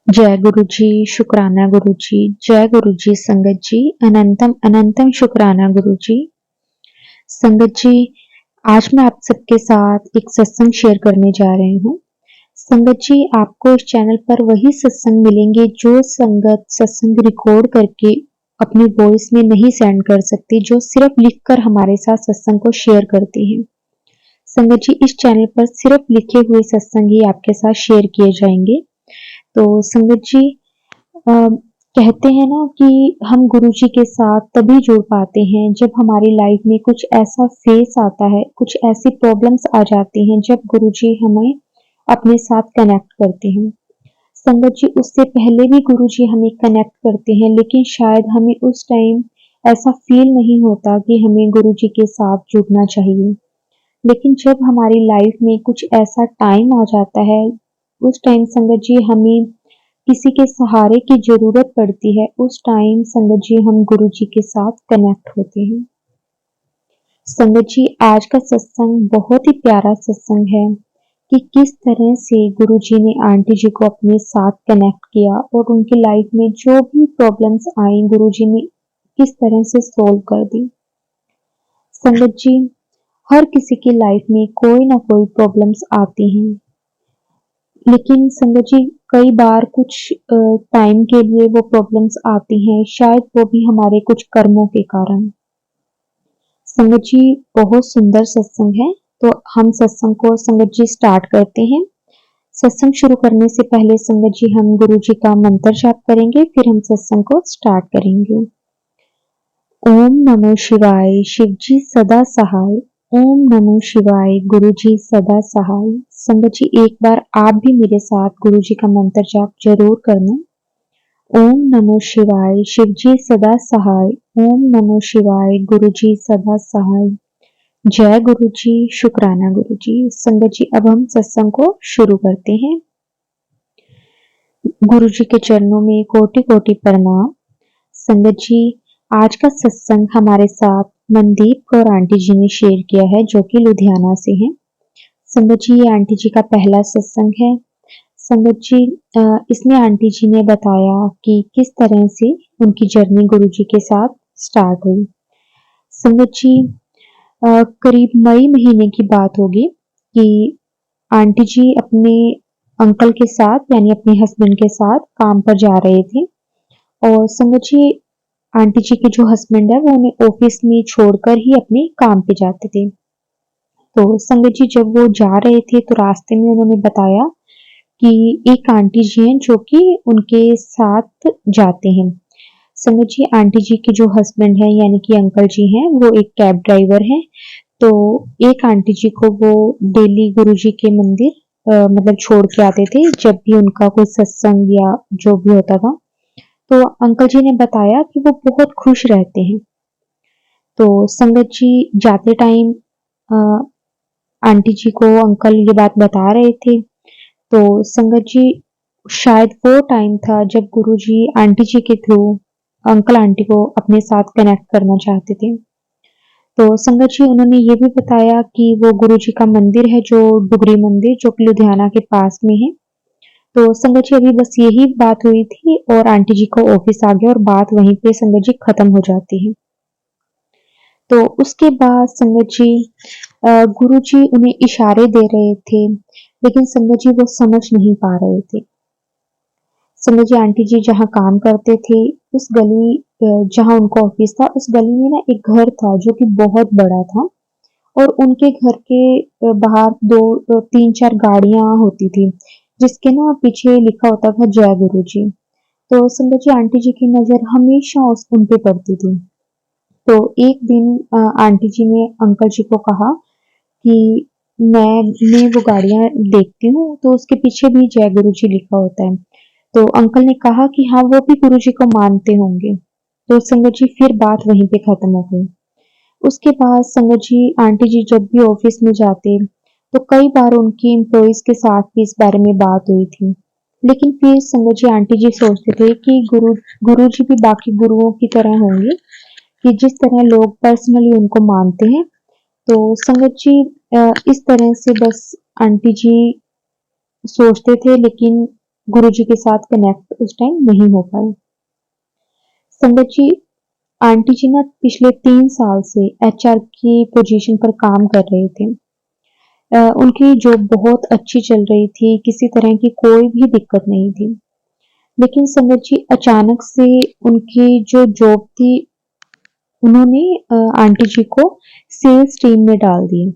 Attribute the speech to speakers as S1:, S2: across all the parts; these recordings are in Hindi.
S1: जय गुरु जी, शुक्राना गुरु जी, जय गुरु जी संगत जी, अनंतम अनंतम शुक्राना गुरु जी। संगत जी, आज मैं आप सबके साथ एक सत्संग शेयर करने जा रही हूँ। संगत जी, आपको इस चैनल पर वही सत्संग मिलेंगे जो संगत सत्संग रिकॉर्ड करके अपनी वॉइस में नहीं सेंड कर सकती, जो सिर्फ लिखकर हमारे साथ सत्संग को शेयर करती हैं। संगत जी, इस चैनल पर सिर्फ लिखे हुए सत्संग ही आपके साथ शेयर किए जाएंगे। तो संगत जी, कहते हैं ना कि हम गुरु जी के साथ तभी जुड़ पाते हैं जब हमारी लाइफ में कुछ ऐसा फेस आता है, कुछ ऐसी प्रॉब्लम्स आ जाती हैं जब गुरु जी हमें अपने साथ कनेक्ट करते हैं। संगत जी, उससे पहले भी गुरु जी हमें कनेक्ट करते हैं, लेकिन शायद हमें उस टाइम ऐसा फील नहीं होता कि हमें गुरु जी के साथ जुड़ना चाहिए। लेकिन जब हमारी लाइफ में कुछ ऐसा टाइम आ जाता है, उस टाइम संगत जी हमें किसी के सहारे की ज़रूरत पड़ती है, उस टाइम संगत जी हम गुरु जी के साथ कनेक्ट होते हैं। संगत जी, आज का सत्संग बहुत ही प्यारा सत्संग है कि किस तरह से गुरु जी ने आंटी जी को अपने साथ कनेक्ट किया और उनकी लाइफ में जो भी प्रॉब्लम्स आई, गुरु जी ने किस तरह से सॉल्व कर दी। संगत जी, हर किसी की लाइफ में कोई ना कोई प्रॉब्लम्स आती हैं, लेकिन संगत जी कई बार कुछ टाइम के लिए वो प्रॉब्लम्स आती हैं, शायद वो भी हमारे कुछ कर्मों के कारण। संगत जी, बहुत सुंदर सत्संग है, तो हम सत्संग को संगत जी स्टार्ट करते हैं। सत्संग शुरू करने से पहले संगत जी हम गुरु जी का मंत्र जाप करेंगे, फिर हम सत्संग को स्टार्ट करेंगे। ओम नमो शिवाय, शिव जी सदा सहाय। ओम नमो शिवाय, गुरु जी सदा सहाय। संगत जी, एक बार आप भी मेरे साथ गुरु जी का मंत्र जाप जरूर करना। ओम नमो शिवाय, शिव जी सदा सहाय। ओम नमो शिवाय, गुरु जी सदा सहाय। जय गुरु जी, शुक्राना गुरु जी। संगत जी, अब हम सत्संग को शुरू करते हैं। गुरु जी के चरणों में कोटि कोटि प्रणाम। संगत जी, आज का सत्संग हमारे साथ मनदीप कौर आंटी जी ने शेयर किया है, जो कि लुधियाना से हैं। संगत जी, ये आंटी जी का पहला सत्संग है। संगत जी, इसमें आंटी जी ने बताया कि किस तरह से उनकी जर्नी गुरु जी के साथ स्टार्ट हुई। संगत जी, करीब मई महीने की बात होगी कि आंटी जी अपने अंकल के साथ यानी अपने हस्बैंड के साथ काम पर जा रहे थे। और संगत जी, आंटी जी के जो हस्बैंड है वो उन्हें ऑफिस में छोड़कर ही अपने काम पे जाते थे। तो संगत जी, जब वो जा रहे थे तो रास्ते में उन्होंने बताया कि एक आंटी जी हैं जो कि उनके साथ जाते हैं। संगत जी, आंटी जी के जो हस्बैंड है यानी कि अंकल जी हैं, वो एक कैब ड्राइवर हैं। तो एक आंटी जी को वो डेली गुरु जी के मंदिर मतलब छोड़ के आते थे, जब भी उनका कोई सत्संग या जो भी होता था। तो अंकल जी ने बताया कि वो बहुत खुश रहते हैं। तो संगत जी, जाते टाइम आंटी जी को अंकल ये बात बता रहे थे। तो संगत जी, शायद वो टाइम था जब गुरु जी आंटी जी के थ्रू अंकल आंटी को अपने साथ कनेक्ट करना चाहते थे। तो संगत जी, उन्होंने ये भी बताया कि वो गुरु जी का मंदिर है, जो डुगरी मंदिर, जो कि लुधियाना के पास में है। तो संगत जी, अभी बस यही बात हुई थी और आंटी जी को ऑफिस आ गया और बात वहीं पे संगत जी खत्म हो जाती है। तो उसके बाद संगत जी, गुरु जी उन्हें इशारे दे रहे थे, लेकिन संगत जी वो समझ नहीं पा रहे थे। संगत जी, आंटी जी जहाँ काम करते थे, उस गली जहाँ उनका ऑफिस था, उस गली में ना एक घर था जो कि बहुत बड़ा था। और उनके घर के बाहर दो तीन चार गाड़ियां होती थी, जिसके ना पीछे लिखा होता था जय गुरु जी। तो संगत जी, आंटी जी की नजर हमेशा उस उन पे पड़ती थी। तो एक दिन आंटी जी ने अंकल जी को कहा कि मैं वो गाड़ियां देखती हूँ तो उसके पीछे भी जय गुरु जी लिखा होता है। तो अंकल ने कहा कि हाँ, वो भी गुरु जी को मानते होंगे। तो संगत जी, फिर बात वहीं पे खत्म हो गई। उसके बाद संगत जी, आंटी जी जब भी ऑफिस में जाते तो कई बार उनकी एम्प्लॉइज के साथ भी इस बारे में बात हुई थी। लेकिन फिर संगत जी, आंटी जी सोचते थे कि गुरु जी भी बाकी गुरुओं की तरह होंगे, कि जिस तरह लोग पर्सनली उनको मानते हैं। तो संगत जी, इस तरह से बस आंटी जी सोचते थे, लेकिन गुरुजी के साथ कनेक्ट उस टाइम नहीं हो पाए। संगत जी, आंटी जी ना पिछले 3 साल से एचआर की पोजीशन पर काम कर रहे थे। उनकी जॉब बहुत अच्छी चल रही थी, किसी तरह की कोई भी दिक्कत नहीं थी। लेकिन संगत जी, अचानक से उनकी जो जॉब थी, उन्होंने आंटी जी को सेल्स टीम में डाल दिया।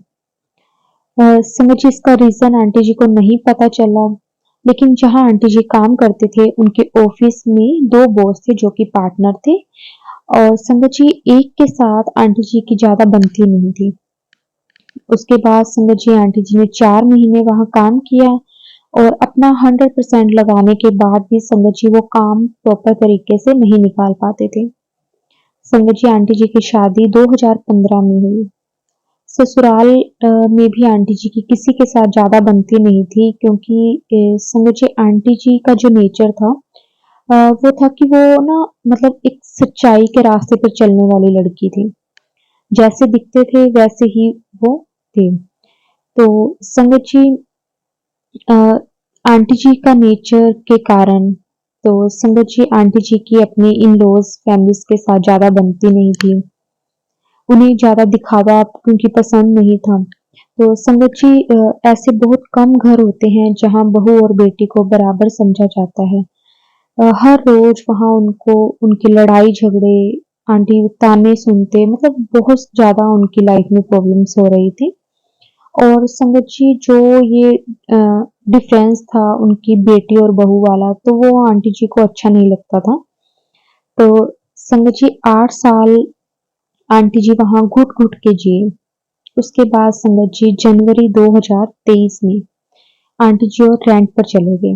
S1: संगत जी, इसका रीजन आंटी जी को नहीं पता चला, लेकिन जहाँ आंटी जी काम करते थे उनके ऑफिस में 2 बॉस थे जो कि पार्टनर थे, और संगत जी एक के साथ आंटी जी की ज्यादा बनती नहीं थी। उसके बाद संगत जी आंटी जी ने 4 महीने वहाँ काम किया, और अपना 100% लगाने के बाद भी संगत जी वो काम प्रॉपर तरीके से नहीं निकाल पाते थे। संगत जी, आंटी जी की शादी 2015 में हुई। ससुराल में भी आंटी जी की किसी के साथ ज़्यादा बनती नहीं थी, क्योंकि संगत जी आंटी जी का जो नेचर था, वो था कि वो ना मतलब एक सच्चाई के रास्ते पर चलने वाली लड़की थी। जैसे दिखते थे वैसे ही वो थे। तो संगत जी, अ, आंटी जी का नेचर के कारण, तो संगत जी आंटी जी की अपनी इन-लॉज़ फैमिलीज़ के साथ ज़्यादा बनती नहीं थी। उन्हें ज़्यादा दिखावा क्योंकि पसंद नहीं था। तो संगत जी, ऐसे बहुत कम घर होते हैं जहाँ बहू और बेटी को बराबर समझा जाता है। हर रोज़ वहाँ उनको उनकी लड़ाई झगड़े, आंटी ताने सुनते, मतलब बहुत ज़्यादा उनकी लाइफ में प्रॉब्लम्स हो रही थी। और संगत जी, जो ये डिफरेंस था उनकी बेटी और बहू वाला, तो वो आंटी जी को अच्छा नहीं लगता था। तो संगत जी 8 साल आंटी जी वहाँ घुट-घुट के जिए। उसके बाद संगत जी जनवरी 2023 में आंटी जी और रेंट पर चले गए।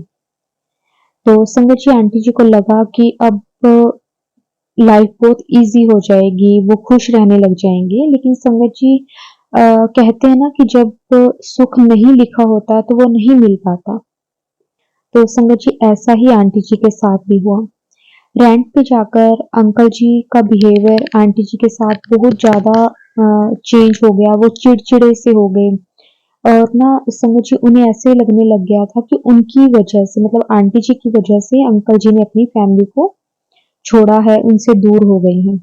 S1: तो संगत जी आंटी जी को लगा कि अब लाइफ बहुत ईज़ी हो जाएगी, वो खुश रहने लग जाएँगे। लेकिन संगत जी, कहते हैं ना कि जब सुख नहीं लिखा होता तो वो नहीं मिल पाता। तो संगत जी ऐसा ही आंटी जी के साथ भी हुआ। रेंट पे जाकर अंकल जी का बिहेवियर आंटी जी के साथ बहुत ज़्यादा चेंज हो गया, वो चिड़चिड़े से हो गए। और ना संगत जी उन्हें ऐसे लगने लग गया था कि उनकी वजह से, मतलब आंटी जी की वजह से अंकल जी ने अपनी फैमिली को छोड़ा है, उनसे दूर हो गए हैं।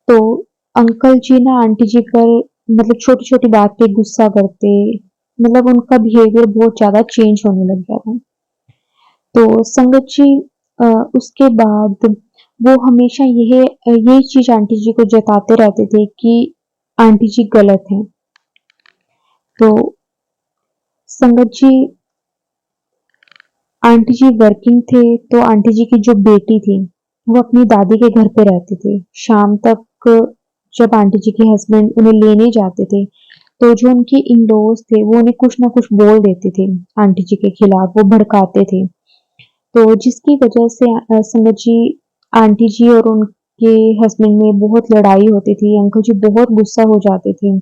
S1: तो अंकल जी ना आंटी जी पर मतलब छोटी-छोटी बात पे गुस्सा करते, मतलब उनका बिहेवियर बहुत ज़्यादा चेंज होने लग गया था। तो संगत जी, अ, उसके बाद वो हमेशा यही चीज़ आंटी जी को जताते रहते थे कि आंटी जी गलत हैं। तो संगत जी, आंटी जी वर्किंग थे, तो आंटी जी की जो बेटी थी, वो अपनी दादी के घर पे रहते थे। शाम तक जब आंटी जी के हस्बैंड उन्हें लेने जाते थे, तो जो उनके इन-लॉज़ थे, वो उन्हें कुछ ना कुछ बोल देते थे आंटी जी के खिलाफ, वो भड़काते थे। तो जिसकी वजह से संगत जी, आंटी जी और उनके हस्बैंड में बहुत लड़ाई होती थी, अंकल जी बहुत गुस्सा हो जाते थे।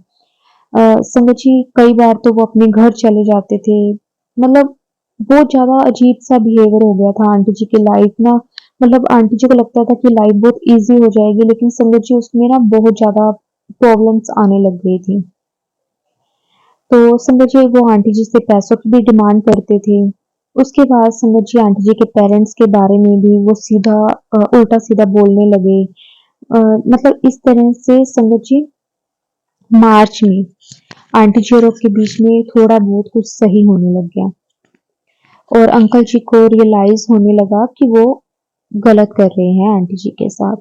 S1: संगत जी कई बार तो वो अपने घर चले जाते थे, मतलब बहुत ज़्यादा अजीब-सा बिहेवियर हो गया था आंटी जी की लाइफ ना, मतलब आंटी जी को लगता था कि लाइफ बहुत ईज़ी हो जाएगी, लेकिन संगत जी उसमें ना बहुत ज़्यादा प्रॉब्लम्स आने लग गई थी। तो संगत जी वो आंटी जी से पैसों की भी डिमांड करते थे। उसके बाद संगत जी आंटी जी के पेरेंट्स के बारे में भी वो सीधा उल्टा-सीधा बोलने लगे। मतलब इस तरह से संगत जी मार्च में आंटी जी और उसके बीच में थोड़ा बहुत कुछ सही होने लग गया, और अंकल जी को रियलाइज़ होने लगा कि वो गलत कर रहे हैं आंटी जी के साथ।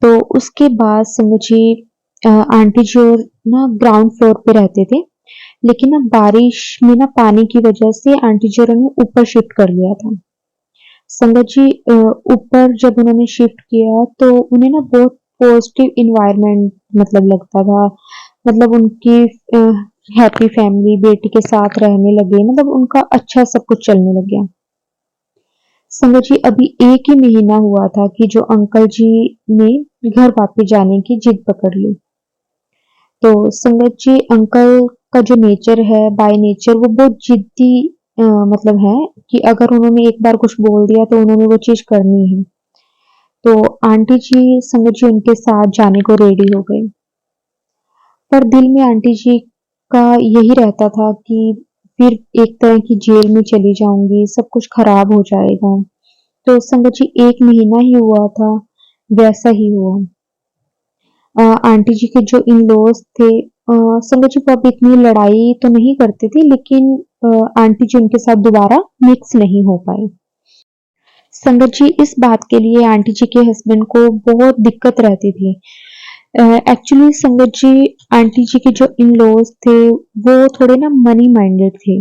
S1: तो उसके बाद संगत जी, आंटी जी और ना ग्राउंड फ्लोर पे रहते थे, लेकिन ना बारिश में ना पानी की वजह से आंटी जी और उन्हें ऊपर शिफ्ट कर लिया था। संगत जी, ऊपर जब उन्होंने शिफ्ट किया तो उन्हें ना बहुत पॉजिटिव एनवायरनमेंट मतलब लगता था। मतलब उनकी हैप्पी फैमिली बेटी के साथ रहने लगे, मतलब उनका अच्छा सब कुछ चलने लग गया। संगत जी अभी 1 ही महीना हुआ था कि जो अंकल जी ने घर वापस जाने की जिद पकड़ ली। तो संगत जी अंकल का जो नेचर है बाय नेचर वो बहुत जिद्दी मतलब है, कि अगर उन्होंने एक बार कुछ बोल दिया तो उन्होंने वो चीज़ करनी है। तो आंटी जी संगत जी उनके साथ जाने को रेडी हो गई। पर दिल में आंटी जी का यही रहता था कि फिर एक तरह की जेल में चली जाऊंगी, सब कुछ खराब हो जाएगा। तो संगत जी 1 महीना ही हुआ था, वैसा ही हुआ। आंटी जी के जो इन-लॉज़ थे, संगत जी वो अब इतनी लड़ाई तो नहीं करते थे, लेकिन आंटी जी उनके साथ दोबारा मिक्स नहीं हो पाए। संगत जी इस बात के लिए आंटी जी के हस्बैंड को बहुत दिक्कत रहती थी। एक्चुअली संगत जी आंटी जी के जो इन-लॉज़ थे वो थोड़े ना मनी माइंडेड थे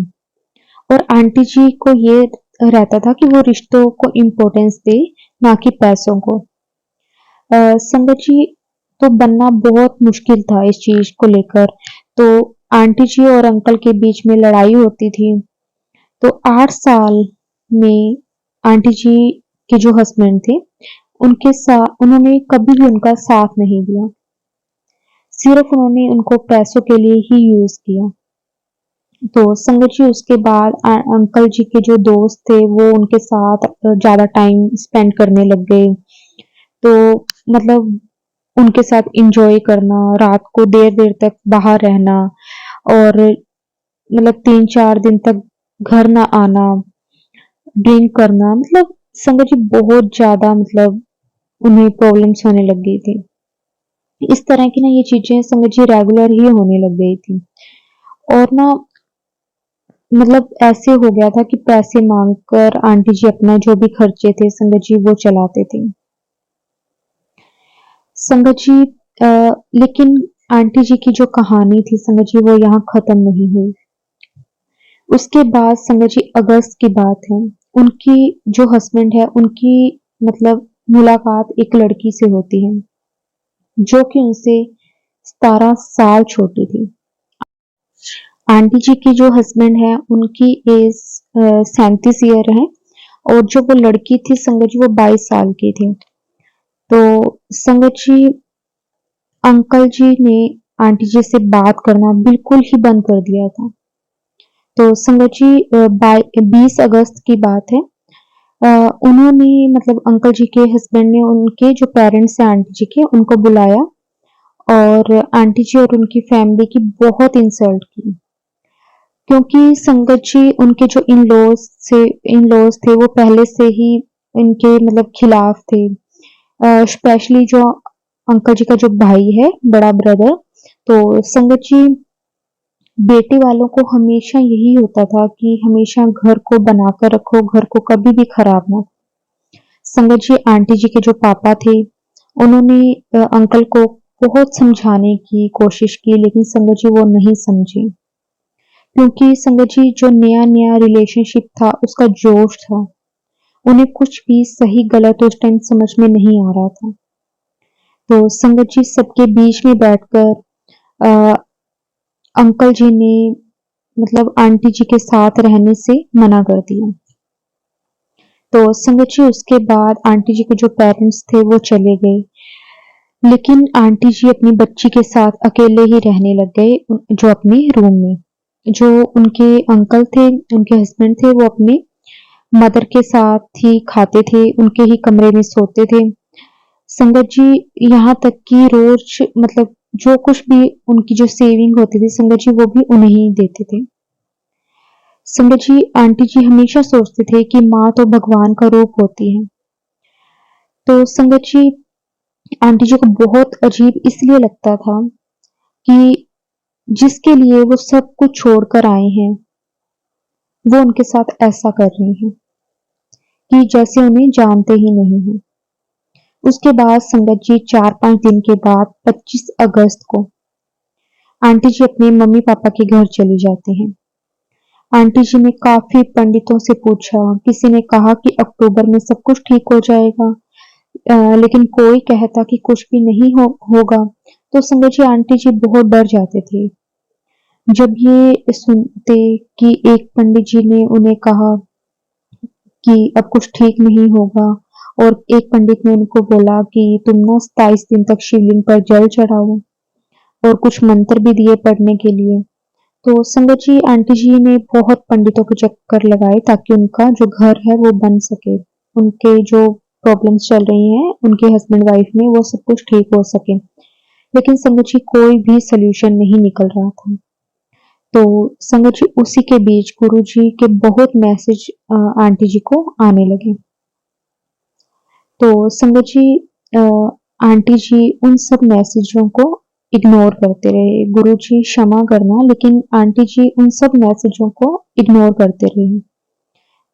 S1: और आंटी जी को ये रहता था कि वो रिश्तों को इम्पोर्टेंस दे, ना कि पैसों को। संगत जी तो बनना बहुत मुश्किल था इस चीज को लेकर। तो आंटी जी और अंकल के बीच में लड़ाई होती थी। तो 8 साल में आंटी जी के जो हस्बैंड थे उनके साथ उन्होंने कभी भी उनका साथ नहीं दिया। सिर्फ उन्होंने उनको पैसों के लिए ही यूज किया। तो संगत जी उसके बाद अंकल जी के जो दोस्त थे वो उनके साथ ज्यादा टाइम स्पेंड करने लग गए। तो मतलब उनके साथ एंजॉय करना, रात को देर-देर तक बाहर रहना और मतलब 3-4 दिन तक घर ना आना, ड्रिंक करना, मतलब संगत जी बहुत ज़्यादा मतलब उन्हें प्रॉब्लम्स होने लग गई थी। इस तरह की ना ये चीज़ें संगत जी रेगुलर ही होने लग गई थी और ना मतलब ऐसे हो गया था कि पैसे माँगकर आंटी जी अपना जो भी खर्चे थे संगत जी वो चलाते थे। संगत जी लेकिन आंटी जी की जो कहानी थी संगत जी वो यहाँ खत्म नहीं हुई। उसके बाद संगत जी अगस्त की बात है। उनकी जो हस्बैंड है उनकी मतलब मुलाकात एक लड़की से होती है जो कि उनसे 17 साल छोटी थी। आंटी जी की जो हस्बैंड है उनकी एज 37 ईयर है और जो वो लड़की थी संगत जी वो 22 साल की थी। तो संगत जी अंकल जी ने आंटी जी से बात करना बिल्कुल ही बंद कर दिया था। तो संगत जी 20 अगस्त की बात है। उन्होंने मतलब अंकल जी के हस्बैंड ने उनके जो पेरेंट्स हैं आंटी जी के उनको बुलाया और आंटी जी और उनकी फैमिली की बहुत इंसल्ट की क्योंकि संगत जी उनके जो इन लॉज थे वो पहले से ही इनके मतलब खिलाफ थे। स्पेशली जो अंकल जी का जो भाई है बड़ा ब्रदर, तो संगत जी बेटे वालों को हमेशा यही होता था कि हमेशा घर को बनाकर रखो, घर को कभी भी खराब ना। संगत जी आंटी जी के जो पापा थे उन्होंने अंकल को बहुत समझाने की कोशिश की लेकिन संगत जी वो नहीं समझे क्योंकि संगत जी जो नया नया रिलेशनशिप था उसका जोश था। उन्हें कुछ भी सही गलत उस टाइम समझ में नहीं आ रहा था। तो संगत जी सबके बीच में बैठकर अ, अंकल जी ने मतलब आंटी जी के साथ रहने से मना कर दिया। तो संगत जी उसके बाद आंटी जी के जो पेरेंट्स थे वो चले गए लेकिन आंटी जी अपनी बच्ची के साथ अकेले ही रहने लग गए जो अपने रूम में। जो उनके अंकल थे उनके हस्बैंड थे वो अपने मदर के साथ ही खाते थे, उनके ही कमरे में सोते थे। संगत जी यहाँ तक कि रोज मतलब जो कुछ भी उनकी जो सेविंग होती थी संगत जी वो भी उन्हें ही देते थे। संगत जी आंटी जी हमेशा सोचते थे कि माँ तो भगवान का रूप होती है। तो संगत जी आंटी जी को बहुत अजीब इसलिए लगता था कि जिसके लिए वो सब कुछ छोड़कर आए हैं वो उनके साथ ऐसा कर रहे हैं कि जैसे उन्हें जानते ही नहीं है। उसके बाद संगत जी 4-5 दिन के बाद 25 अगस्त को आंटी जी अपने मम्मी पापा के घर चली जाते हैं। आंटी जी ने काफी पंडितों से पूछा, किसी ने कहा कि अक्टूबर में सब कुछ ठीक हो जाएगा, लेकिन कोई कहता कि कुछ भी नहीं होगा। तो संगत जी आंटी जी बहुत डर जाते थे जब ये सुनते कि एक पंडित जी ने उन्हें कहा कि अब कुछ ठीक नहीं होगा और एक पंडित ने उनको बोला कि तुम ना 27 दिन तक शिवलिंग पर जल चढ़ाओ और कुछ मंत्र भी दिए पढ़ने के लिए। तो संगत जी आंटी जी ने बहुत पंडितों के चक्कर लगाए ताकि उनका जो घर है वो बन सके, उनके जो प्रॉब्लम्स चल रही हैं उनके हस्बैंड वाइफ में वो सब कुछ ठीक हो सके, लेकिन संगत जी कोई भी सोल्यूशन नहीं निकल रहा था। तो संगत जी उसी के बीच गुरुजी के बहुत मैसेज आंटी जी को आने लगे। तो संगत जी अ, आंटी जी उन सब मैसेजों को इग्नोर करते रहे। गुरुजी क्षमा करना, लेकिन आंटी जी उन सब मैसेजों को इग्नोर करते रहे।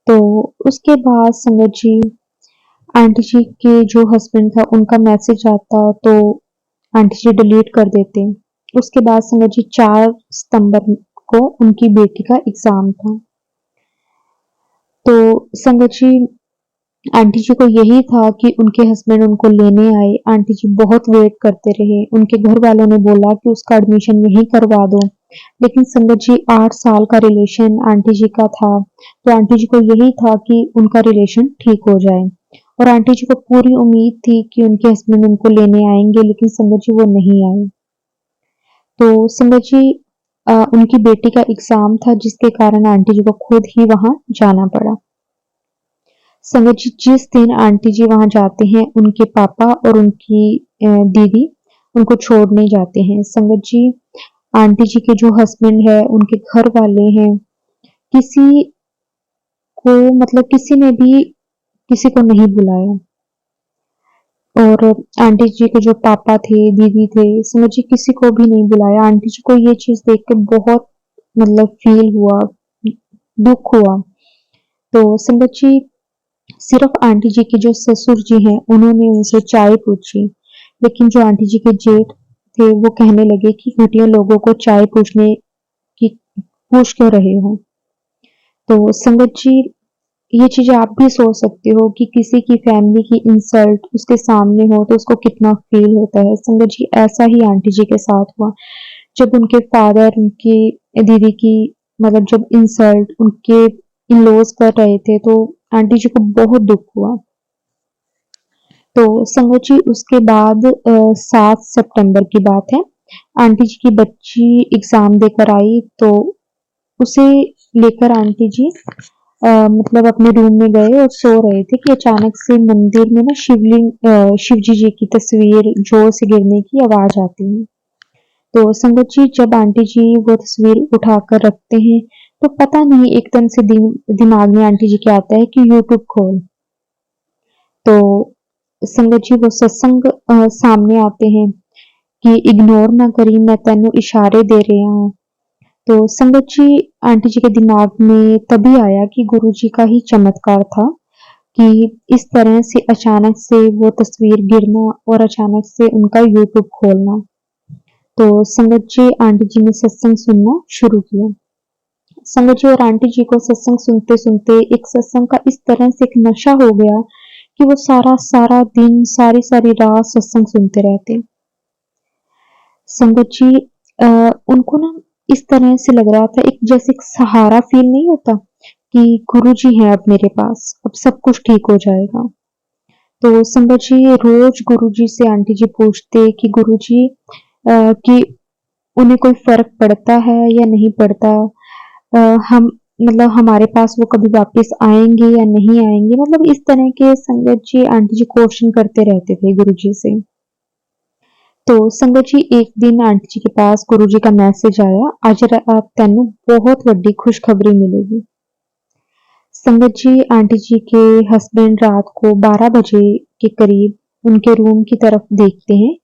S1: तो उसके बाद संगत जी आंटी जी के जो हस्बैंड था उनका मैसेज आता तो आंटी जी डिलीट कर देते। उसके बाद संगत जी 4 सितंबर को उनकी बेटी का एग्जाम था। तो संगत जी आंटी जी को यही था कि उनके हस्बैंड उनको लेने आए। आंटी जी बहुत वेट करते रहे। उनके घर वालों ने बोला कि उसका एडमिशन यहीं करवा दो, लेकिन संगत जी 8 साल का रिलेशन आंटी जी का था, तो आंटी जी को यही था कि उनका रिलेशन ठीक हो जाए। और आंटी जी को पूरी उम्मीद थी कि उनके हस्बैंड उनको लेने आएंगे, लेकिन संगत जी वो नहीं आए। तो संगत जी उनकी बेटी का एग्जाम था, जिसके कारण आंटी जी को खुद ही वहां जाना पड़ा। संगत जी जिस दिन आंटी जी वहां जाते हैं, उनके पापा और उनकी दीदी उनको छोड़ने जाते हैं। संगत जी आंटी जी के जो हस्बैंड है, उनके घर वाले हैं, किसी को मतलब किसी ने भी किसी को नहीं बुलाया। और आंटी जी के जो पापा थे, दीदी थे, संगत जी किसी को भी नहीं बुलाया। आंटी जी को ये चीज देख के बहुत मतलब फील हुआ, दुख हुआ। तो संगत जी सिर्फ आंटी जी के जो ससुर जी हैं, उन्होंने उनसे चाय पूछी, लेकिन जो आंटी जी के जेठ थे वो कहने लगे कि घटिया लोगों को चाय पूछने की पूछ क्यों रहे हो। तो संगत जी ये चीजें आप भी सोच सकते हो कि किसी की फैमिली की इंसल्ट उसके सामने हो तो उसको कितना फील होता है। संगत जी ऐसा ही आंटी जी के साथ हुआ। जब उनके फादर उनकी दीदी की मतलब जब इंसल्ट उनके इन लॉज कर रहे थे, तो आंटी जी को बहुत दुख हुआ। तो संगत जी उसके बाद 7 सितंबर की बात है। आंटी जी की बच्ची एग्जाम देकर आई, तो उसे लेकर आंटी जी मतलब अपने रूम में गए और सो रहे थे कि अचानक से मंदिर में ना शिव जी की तस्वीर जोर से गिरने की आवाज आती है। तो संगत जी जब आंटी जी वो तस्वीर उठाकर रखते हैं, तो पता नहीं एकदम से दिमाग में आंटी जी क्या आता है कि यूट्यूब खोल। तो संगत जी वो सत्संग सामने आते हैं कि इग्नोर ना करी, मैं तेनू इशारे दे रहा हूँ। तो संगत जी आंटी जी के दिमाग में तभी आया कि गुरु जी का ही चमत्कार था कि इस तरह से अचानक से वो तस्वीर गिरना और अचानक से उनका यूट्यूब खोलना। तो संगत जी आंटी जी ने सत्संग सुनना शुरू किया। संगत जी और आंटी जी को सत्संग सुनते सुनते एक सत्संग का इस तरह से एक नशा हो गया कि वो सारा सारा दिन सारी सारी रात सत्संग सुनते रहते। संगत जी उनको ना इस तरह से लग रहा था, एक जैसे एक सहारा फील नहीं होता कि गुरु जी हैं अब मेरे पास, अब सब कुछ ठीक हो जाएगा। तो संगत जी रोज गुरु जी से आंटी जी पूछते कि गुरु जी कि उन्हें कोई फर्क पड़ता है या नहीं पड़ता, हम मतलब हमारे पास वो कभी वापस आएंगे या नहीं आएंगे, मतलब इस तरह के संगत जी आंटी जी क्वेश्चन करते रहते थे गुरु जी से। तो संगत जी एक दिन आंटी जी के पास गुरु जी का मैसेज आया, आज तेनू बहुत वड्डी खुशखबरी मिलेगी। संगत जी आंटी जी के हस्बैंड रात को 12 बजे के करीब उनके रूम की तरफ देखते हैं,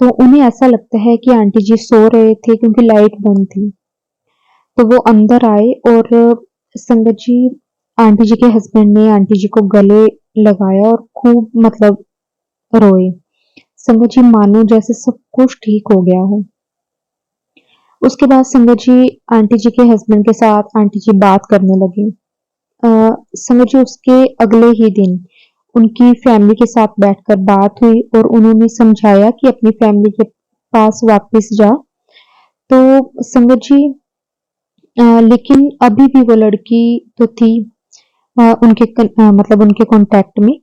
S1: तो उन्हें ऐसा लगता है कि आंटी जी सो रहे थे क्योंकि लाइट बंद थी। तो वो अंदर आए और संगत जी आंटी जी के हस्बैंड ने आंटी जी को गले लगाया और खूब मतलब रोए। संगत जी मानो जैसे सब कुछ ठीक हो गया हो। उसके बाद संगत जी आंटी जी के हस्बैंड के साथ आंटी जी बात करने लगे। संगत जी उसके अगले ही दिन उनकी फैमिली के साथ बैठकर बात हुई और उन्होंने समझाया कि अपनी फैमिली के पास वापस जा। तो संगत जी लेकिन अभी भी वो लड़की तो थी मतलब उनके कांटेक्ट में।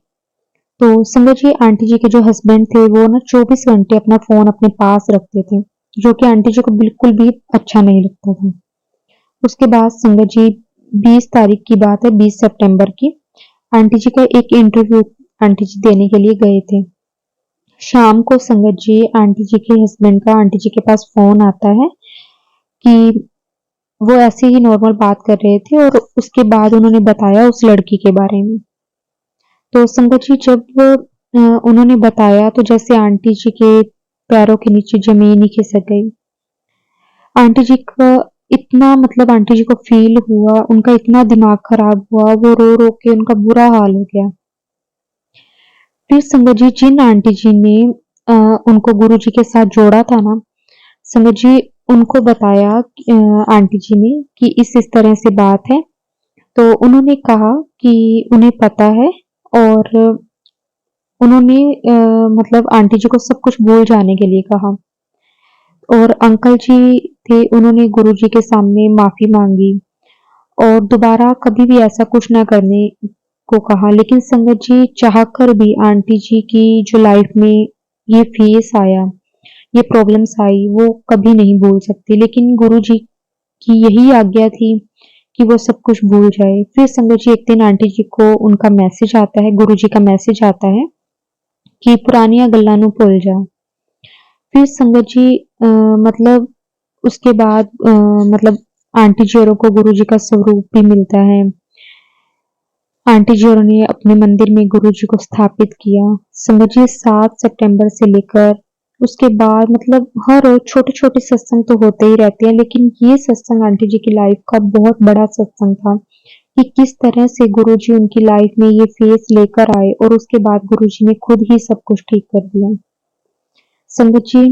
S1: तो संगत जी आंटी जी के जो हस्बैंड थे वो ना 24 घंटे अपना फोन अपने पास रखते थे, जो कि आंटी जी को बिल्कुल भी अच्छा नहीं लगता था। उसके बाद संगत जी 20 तारीख की बात है, 20 सितंबर की, आंटी जी का एक इंटरव्यू आंटी जी देने के लिए गए थे। शाम को संगत जी आंटी जी के हस्बैंड का आंटी जी के पास फोन आता है कि वो ऐसे ही नॉर्मल बात कर रहे थे और उसके बाद उन्होंने बताया उस लड़की के बारे में। तो संगत जी जब उन्होंने बताया तो जैसे आंटी जी के पैरों के नीचे ज़मीन ही खिसक गई। आंटी जी का इतना मतलब आंटी जी को फ़ील हुआ, उनका इतना दिमाग खराब हुआ, वो रो-रो के उनका बुरा हाल हो गया। फिर संगत जी जिन आंटी जी ने उनको गुरुजी के साथ जोड़ा था ना, संगत जी उनको बताया आंटी जी ने कि इस तरह से बात है। तो उन्होंने कहा कि उन्हें पता है और उन्होंने मतलब आंटी जी को सब कुछ भूल जाने के लिए कहा। और अंकल जी थे, उन्होंने गुरुजी के सामने माफ़ी माँगी और दोबारा कभी भी ऐसा कुछ ना करने को कहा। लेकिन संगत जी चाहकर भी आंटी जी की जो लाइफ में ये फेस आया, ये प्रॉब्लम्स आई, वो कभी नहीं भूल सकती। लेकिन गुरुजी की यही आज्ञा थी कि वो सब कुछ भूल जाए। फिर संगत जी एक दिन आंटी जी को उनका मैसेज आता है, गुरुजी का मैसेज आता है कि पुरानियां गल्लां नू भुल जा। फिर संगत जी मतलब उसके बाद मतलब आंटी जी औरों को गुरुजी का स्वरूप भी मिलता है। आंटी जी और ने अपने मंदिर में गुरुजी को स्थापित किया। संगत जी 7 सितंबर से लेकर उसके बाद मतलब हर रोज छोटे-छोटे सत्संग तो होते ही रहते हैं, लेकिन ये सत्संग आंटी जी की लाइफ का बहुत बड़ा सत्संग था कि किस तरह से गुरुजी उनकी लाइफ में ये फेस लेकर आए और उसके बाद गुरुजी ने खुद ही सब कुछ ठीक कर दिया। संगत जी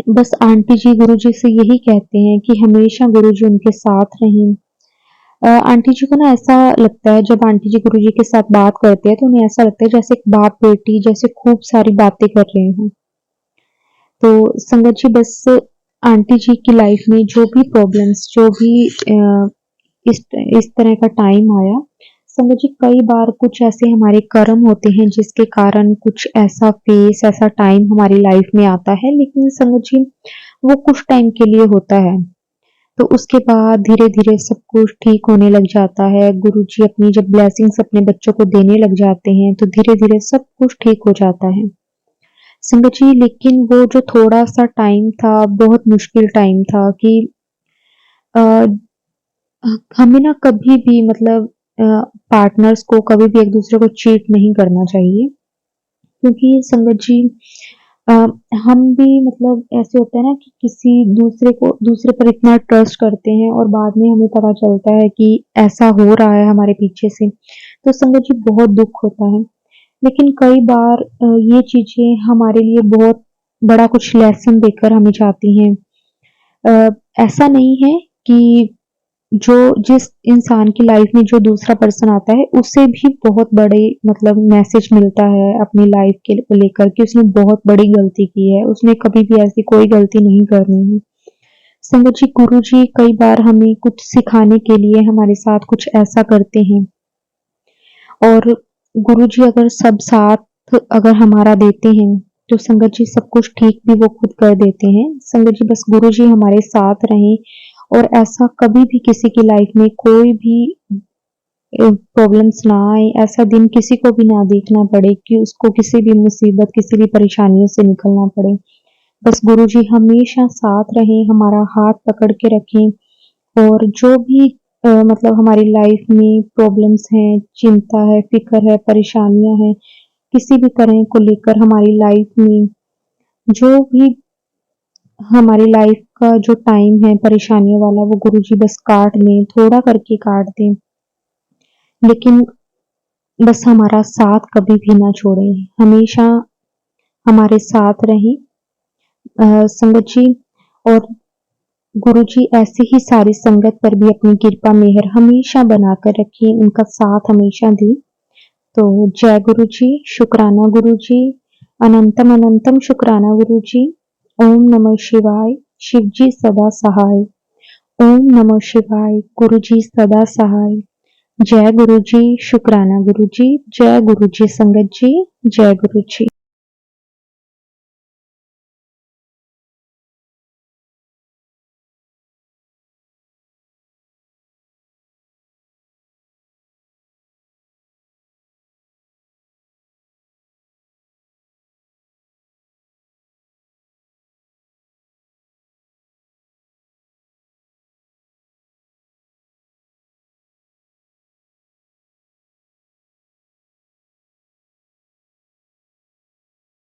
S1: बस आंटी जी गुरुजी से यही कहते हैं कि हमेशा गुरुजी उनके साथ रहें। आंटी जी को ना ऐसा लगता है जब आंटी जी गुरुजी के साथ बात करते हैं तो उन्हें ऐसा लगता है जैसे एक बाप बेटी जैसे खूब सारी बातें कर रहे हों। तो संगत जी बस आंटी जी की लाइफ में जो भी प्रॉब्लम्स जो भी इस तरह का टाइम आया, संगत जी कई बार कुछ ऐसे हमारे कर्म होते हैं जिसके कारण कुछ ऐसा फेस ऐसा टाइम हमारी लाइफ में आता है, लेकिन संगत जी वो कुछ टाइम के लिए होता है। तो उसके बाद धीरे-धीरे सब कुछ ठीक होने लग जाता है। गुरुजी अपनी जब ब्लेसिंग्स अपने बच्चों को देने लग जाते हैं, तो धीरे-धीरे सब कुछ ठीक हो जाता है। संगत जी लेकिन वो जो थोड़ा-सा टाइम था, बहुत मुश्किल टाइम था कि अ, हमें ना कभी भी मतलब पार्टनर्स को कभी भी एक-दूसरे को चीट नहीं करना चाहिए। क्योंकि संगत जी अ, हम भी मतलब ऐसे होता है ना कि किसी दूसरे पर इतना ट्रस्ट करते हैं और बाद में हमें पता चलता है कि ऐसा हो रहा है हमारे पीछे से, तो संगत जी बहुत दुःख होता है। लेकिन कई बार ये चीज़ें हमारे लिए बहुत बड़ा कुछ लेसन देकर हमें जाती हैं। अ, ऐसा नहीं है कि जो जिस इंसान की लाइफ में जो दूसरा पर्सन आता है, उसे भी बहुत बड़े मतलब मैसेज मिलता है अपनी लाइफ के को लेकर कि उसने बहुत बड़ी गलती की है, उसने कभी भी ऐसी कोई गलती नहीं करनी है। संगत जी, गुरुजी कई बार हमें कुछ सिखाने के लिए हमारे साथ कुछ ऐसा करते हैं और गुरुजी अगर सब साथ अगर हमारा देते हैं, तो संगत जी सब कुछ ठीक भी वो खुद कर देते हैं। संगत जी बस गुरुजी हमारे साथ रहें और ऐसा कभी भी किसी की लाइफ में कोई भी प्रॉब्लम्स ना आए, ऐसा दिन किसी को भी ना देखना पड़े कि उसको किसी भी मुसीबत, किसी भी परेशानियों से निकलना पड़े। बस गुरुजी हमेशा साथ रहें, हमारा हाथ पकड़ के रखें और जो भी मतलब हमारी लाइफ में प्रॉब्लम्स हैं, चिंता है, फ़िक्र है, परेशानियाँ हैं, किसी भी तरह को लेकर हमारी लाइफ में जो भी हमारी लाइफ का जो टाइम है परेशानियों वाला वो गुरुजी बस काट लें, थोड़ा करके काट दें। लेकिन बस हमारा साथ कभी भी ना छोड़ें, हमेशा हमारे साथ रहें संगत जी और गुरुजी ऐसे ही सारी संगत पर भी अपनी कृपा मेहर हमेशा बनाकर रखें, उनका साथ हमेशा दें। तो जय गुरुजी, शुक्राना गुरुजी, अनंतम अनंतम शुक्राना गुरुजी। ओम नमः शिवाय, शिव जी सदा सहाय। ओम नमः शिवाय, गुरुजी सदा सहाय। जय गुरुजी, शुक्राना गुरुजी, जय गुरुजी संगत जी, जय गुरुजी।